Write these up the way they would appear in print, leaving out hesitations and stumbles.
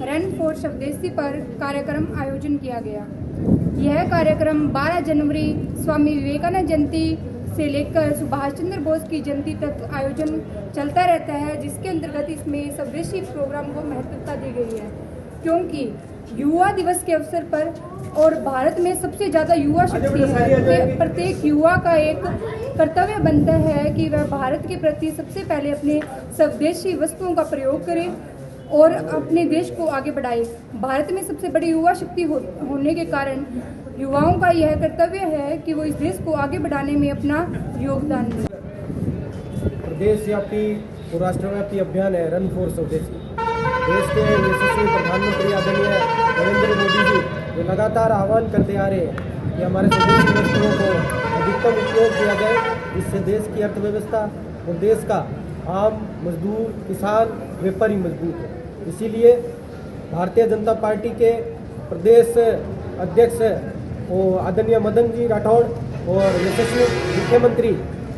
Run for स्वदेशी पर कार्यक्रम आयोजन किया गया। यह कार्यक्रम 12 जनवरी स्वामी विवेकानंद जयंती से लेकर सुभाष चंद्र बोस की जयंती तक आयोजन चलता रहता है, जिसके अंतर्गत इसमें स्वदेशी प्रोग्राम को महत्वता दी गई है, क्योंकि युवा दिवस के अवसर पर और भारत में सबसे ज़्यादा युवा शक्ति है, प्रत्येक युवा का एक कर्तव्य बनता है कि वह भारत के प्रति सबसे पहले अपने स्वदेशी वस्तुओं का प्रयोग करे और अपने देश को आगे बढ़ाए। भारत में सबसे बड़ी युवा शक्ति होने के कारण युवाओं का यह कर्तव्य है कि वो इस देश को आगे बढ़ाने में अपना योगदान दें। प्रदेशव्यापी और राष्ट्रव्यापी अभियान है रन फॉर स्वदेशी। देश के यशस्वी प्रधानमंत्री आदरणीय नरेंद्र मोदी जी जो लगातार आह्वान करते आ रहे हैं कि हमारे स्वदेशी वस्तुओं को अधिकतम उपयोग किया जाए, जिससे देश की अर्थव्यवस्था और देश का आम मजदूर, किसान, व्यापारी मजबूत है। इसीलिए भारतीय जनता पार्टी के प्रदेश अध्यक्ष और आदरणीय मदन जी राठौड़ और यशस्वी मुख्यमंत्री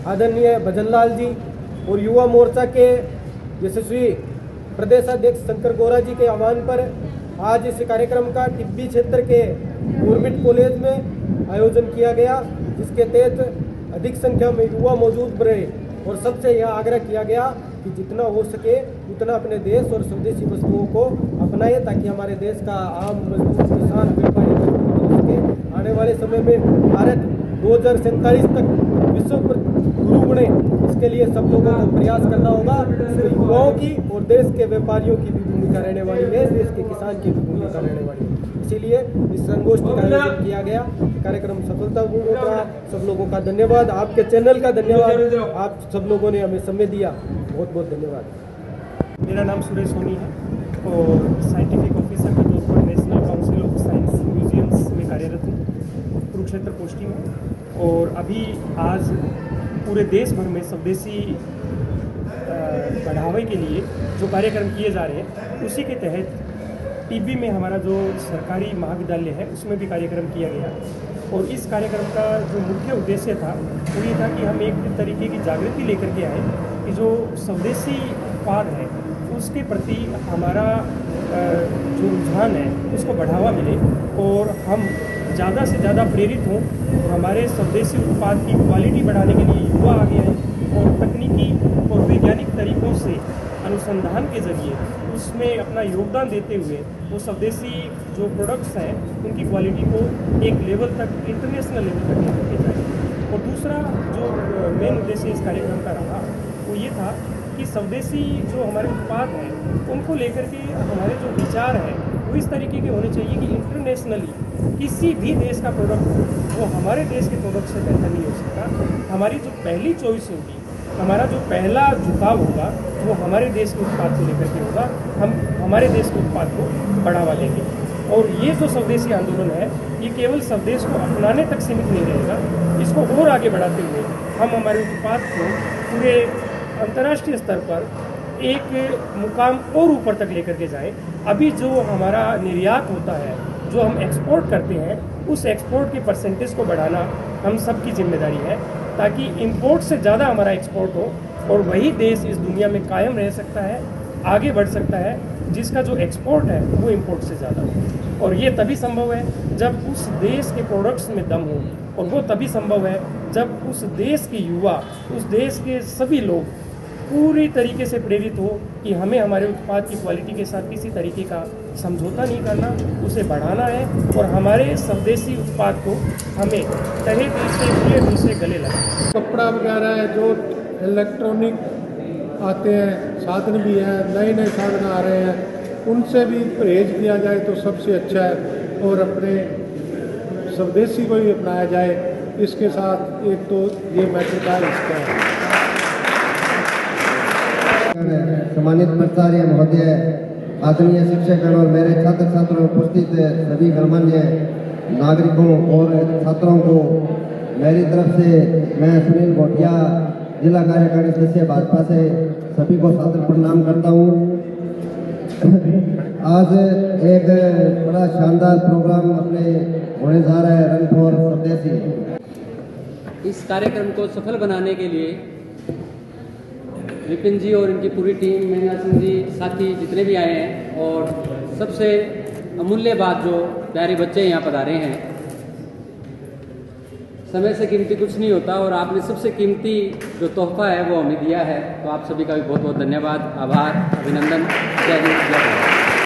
आदरणीय भजनलाल जी और युवा मोर्चा के यशस्वी प्रदेश अध्यक्ष शंकर गौरा जी के आह्वान पर आज इस कार्यक्रम का टिब्बी क्षेत्र के गवर्नमेंट कॉलेज में आयोजन किया गया, जिसके तहत अधिक संख्या में युवा मौजूद रहे और सबसे यह आग्रह किया गया कि जितना हो सके उतना अपने देश और स्वदेशी वस्तुओं को अपनाएं, ताकि हमारे देश का आम मजदूर, किसान, व्यापारी मजबूत हो सके। आने वाले समय में भारत 2047 तक विश्व गुरु बने, इसके लिए सब लोगों को प्रयास करना होगा। इसमें युवाओं की और देश के व्यापारियों की भी भूमिका रहने वाली है, देश के किसान की भी भूमिका रहने वाली है। इसीलिए इस संगोष्ठी का आयोजन किया गया। कार्यक्रम सफलतापूर्वक रहा। सब लोगों का धन्यवाद, आपके चैनल का धन्यवाद, आप सब लोगों ने हमें समय दिया, बहुत बहुत धन्यवाद। मेरा नाम सुरेश सोनी है और साइंटिफिक ऑफिसर के तौर पर national council of science museums में कार्यरत हूँ, कुरुक्षेत्र पोस्टिंग में। और अभी आज पूरे देश भर में स्वदेशी बढ़ावे के लिए जो कार्यक्रम किए जा रहे हैं, उसी के तहत टिब्बी में हमारा जो सरकारी महाविद्यालय है उसमें भी कार्यक्रम किया गया। और इस कार्यक्रम का जो मुख्य उद्देश्य था वो ये था कि हम एक तरीके की जागृति लेकर के आए कि जो स्वदेशी उत्पाद है उसके प्रति हमारा जो रुझान है उसको बढ़ावा मिले और हम ज़्यादा से ज़्यादा प्रेरित हों और हमारे स्वदेशी उत्पाद की क्वालिटी बढ़ाने के लिए युवा आगे आए और तकनीकी और वैज्ञानिक तरीक़ों से अनुसंधान के जरिए उसमें अपना योगदान देते हुए वो स्वदेशी जो प्रोडक्ट्स हैं उनकी क्वालिटी को एक लेवल तक, इंटरनेशनल लेवल तक लेकर के जाए। और दूसरा जो मेन उद्देश्य इस कार्यक्रम का रहा वो ये था कि स्वदेशी जो हमारे उत्पाद हैं उनको लेकर के हमारे जो विचार हैं वो इस तरीके के होने चाहिए कि इंटरनेशनली किसी भी देश का प्रोडक्ट हो वो हमारे देश के प्रोडक्ट से बेहतर नहीं हो सकता। हमारी जो पहली चॉइस होगी, हमारा जो पहला झुकाव होगा वो हमारे देश के उत्पाद को लेकर के होगा। हम हमारे देश के उत्पाद को बढ़ावा देंगे। और ये जो स्वदेशी आंदोलन है ये केवल स्वदेश को अपनाने तक सीमित नहीं रहेगा, इसको और आगे बढ़ाते हुए हम हमारे उत्पाद को पूरे अंतर्राष्ट्रीय स्तर पर एक मुकाम और ऊपर तक लेकर के जाएं। अभी जो हमारा निर्यात होता है, जो हम एक्सपोर्ट करते हैं, उस एक्सपोर्ट के परसेंटेज को बढ़ाना हम सब की जिम्मेदारी है, ताकि इंपोर्ट से ज़्यादा हमारा एक्सपोर्ट हो और वही देश इस दुनिया में कायम रह सकता है, आगे बढ़ सकता है, जिसका जो एक्सपोर्ट है वो इंपोर्ट से ज़्यादा हो। और ये तभी संभव है जब उस देश के प्रोडक्ट्स में दम हो, और वो तभी संभव है जब उस देश के युवा, उस देश के सभी लोग पूरी तरीके से प्रेरित हो कि हमें हमारे उत्पाद की क्वालिटी के साथ किसी तरीके का समझौता नहीं करना, उसे बढ़ाना है और हमारे स्वदेशी उत्पाद को हमें तहे दिल से, पूरे दिल से गले लगाना। कपड़ा वगैरह है जो इलेक्ट्रॉनिक आते हैं, साधन भी हैं, नए नए साधन आ रहे हैं, उनसे भी परहेज किया जाए तो सबसे अच्छा है और अपने स्वदेशी को ही अपनाया जाए। इसके साथ एक तो ये मैटर का हिस्सा है। सम्मानित प्राचार्य महोदय, आदरणीय शिक्षकगण और मेरे छात्र छात्राओं, उपस्थित सभी गणमान्य नागरिकों और छात्रों को मेरी तरफ से मैं सुनील भोटिया, जिला कार्यकारिणी सदस्य भाजपा से सभी को सादर प्रणाम करता हूँ। आज एक बड़ा शानदार प्रोग्राम अपने होने जा रहा है, रन फॉर स्वदेशी। इस कार्यक्रम को सफल बनाने के लिए विपिन जी और इनकी पूरी टीम, मेघनाथ सिंह जी, साथी जितने भी आए हैं, और सबसे अमूल्य बात जो प्यारे बच्चे यहाँ पधारे हैं, समय से कीमती कुछ नहीं होता और आपने सबसे कीमती जो तोहफा है वो हमें दिया है। तो आप सभी का भी बहुत बहुत धन्यवाद, आभार, अभिनंदन। जय हिंद, जय भारत।